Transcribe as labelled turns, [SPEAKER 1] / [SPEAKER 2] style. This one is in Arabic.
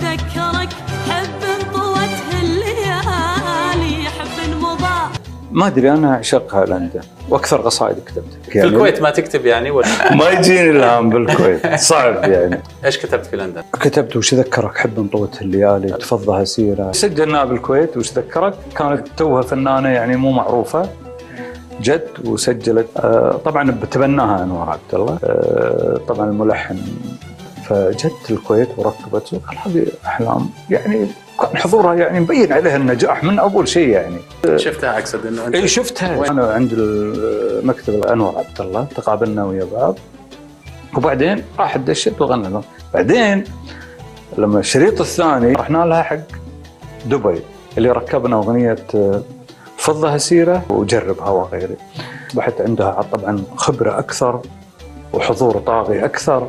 [SPEAKER 1] ذكرك حب طوته الليالي حب مضى.
[SPEAKER 2] ما ادري انا اعشقها لندن واكثر قصائد كتبتها.
[SPEAKER 3] في الكويت ما تكتب يعني ولا؟
[SPEAKER 2] ما يجيني الهام بالكويت صعب يعني.
[SPEAKER 3] ايش كتبت في لندن؟
[SPEAKER 2] كتبت وش ذكرك حب انطوت الليالي تفضها سيره. سجلناها بالكويت وش ذكرك، كانت توها فنانه يعني مو معروفه جت وسجلت. طبعا بتبناها انوار عبد الله طبعا الملحن، فجت الكويت وركبت وقال هذه احلام يعني. كان حضورها يعني مبين عليها النجاح من اول شيء يعني.
[SPEAKER 3] شفتها اقصد انه انت؟
[SPEAKER 2] اي شفتها انا عند المكتب انور عبد الله، تقابلنا ويا بعض وبعدين راح دشت وغنى لهم. بعدين لما الشريط الثاني رحنا لها حق دبي اللي ركبنا اغنيه فضها سيره وجربها وغيره. بحث عندها طبعا خبره اكثر وحضور طاغي اكثر.